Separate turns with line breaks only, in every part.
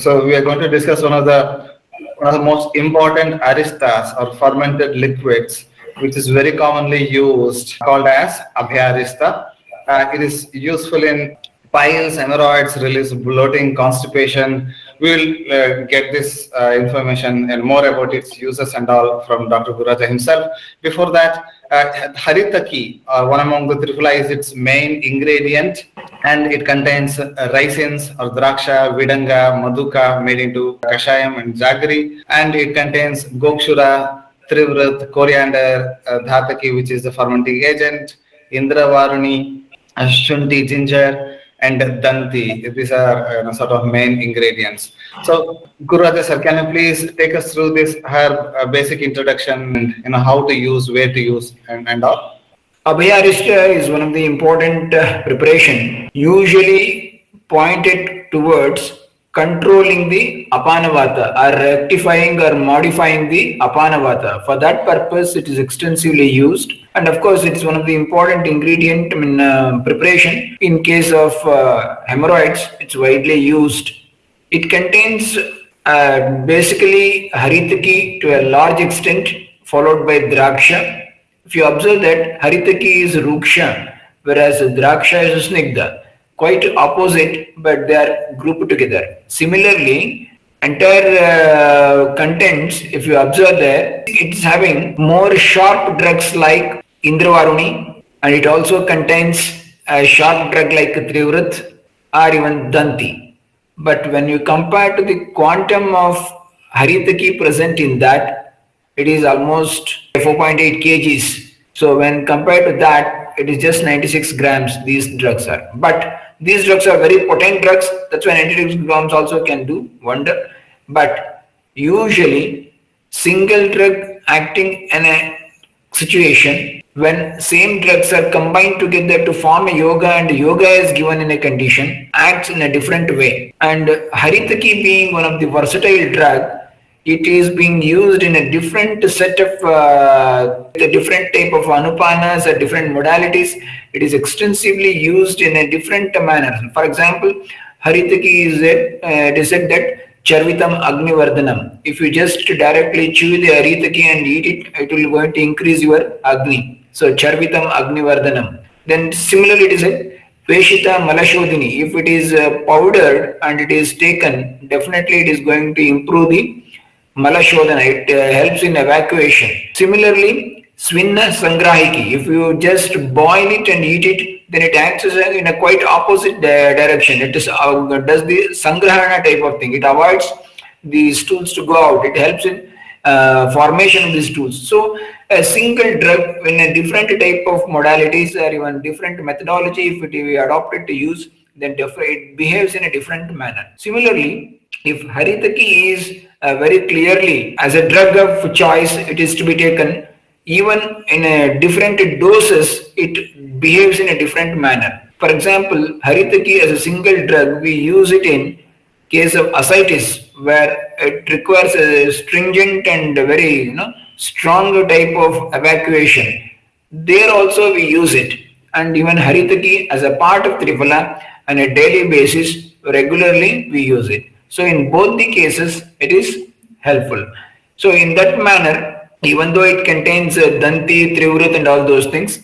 So we are going to discuss one of the most important aristas or fermented liquids, which is very commonly used, called as Abhayarista. It is useful in piles, hemorrhoids, release bloating, constipation. We will get this information and more about its uses and all from Dr. Gururaja himself. Before that, Haritaki, one among the triphala, is its main ingredient, and it contains ricins or draksha, vidanga, maduka made into kashayam and jaggery, and it contains gokshura, trivrat, coriander, dhataki, which is the fermenting agent, indravaruni, shunti, ginger, and danti. These are sort of main ingredients. So, Gururaja sir, can you please take us through this herb basic introduction and how to use, where to use, and all?
Abhayarista is one of the important preparation, usually pointed towards controlling the apanavata or rectifying or modifying the apanavata. For that purpose, it is extensively used, and of course, it's one of the important ingredient in preparation. In case of hemorrhoids, it's widely used. It contains basically haritaki to a large extent, followed by draksha. If you observe that Haritaki is Ruksha, whereas Draksha is Snigdha, quite opposite, but they are grouped together. Similarly, entire contents, if you observe there, it's having more sharp drugs like Indravaruni, and it also contains a sharp drug like Trivrat or even Danti. But when you compare to the quantum of Haritaki present in that, it is almost 4.8 kgs. So when compared to that, it is just 96 grams these drugs are. But these drugs are very potent drugs. That's why 96 grams also can do wonder. But usually single drug acting in a situation when same drugs are combined together to form a yoga, and yoga is given in a condition, acts in a different way. And Haritaki being one of the versatile drug, it is being used in a different set of a different type of anupanas or different modalities. It is extensively used in a different manner. For example, Haritaki is it is said that Charvitam Agnivardhanam. If you just directly chew the Haritaki and eat it, it will going to increase your Agni. So Charvitam Agnivardhanam. Then similarly it is said Veshita Malashodhini. If it is powdered and it is taken, definitely it is going to improve the Malashodhana. It helps in evacuation. Similarly, Svinna Sangrahiki. If you just boil it and eat it, then it acts as in a quite opposite direction. It is does the Sangrahana type of thing. It avoids the stools to go out. It helps in formation of the stools. So a single drug in a different type of modalities or even different methodology, if it is adopted to use, then it behaves in a different manner. Similarly, if Haritaki is very clearly as a drug of choice, it is to be taken even in a different doses, it behaves in a different manner. For example, Haritaki as a single drug, we use it in case of ascites, where it requires a stringent and very strong type of evacuation. There also we use it, and even Haritaki as a part of Triphala on a daily basis, regularly we use it. So in both the cases, it is helpful. So in that manner, even though it contains Danti, Trivrat and all those things,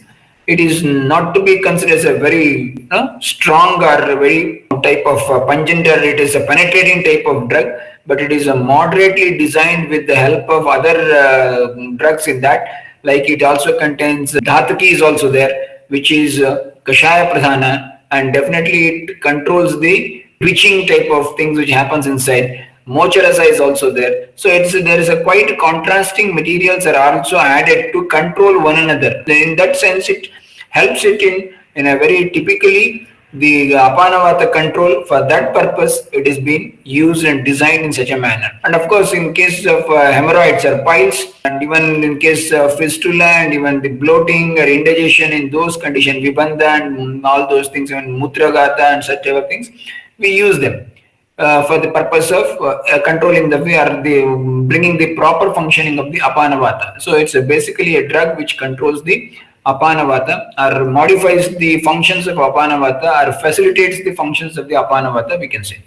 it is not to be considered as a very strong or very type of pungent, or it is a penetrating type of drug, but it is a moderately designed with the help of other drugs in that. Like it also contains Dhataki is also there, which is Kashaya Pradhana, and definitely it controls the twitching type of things which happens inside. Mocharasa is also there. So there is a quite contrasting materials are also added to control one another. In that sense, it helps it in a very typically the Apanavata control. For that purpose, it is being used and designed in such a manner. And of course, in case of hemorrhoids or piles, and even in case of fistula and even the bloating or indigestion, in those conditions, Vibandha and all those things, even Mutragata and such type of things, we use them for the purpose of controlling the way or the bringing the proper functioning of the Apanavata. So it's basically a drug which controls the Apanavata or modifies the functions of Apanavata or facilitates the functions of the Apanavata, we can say.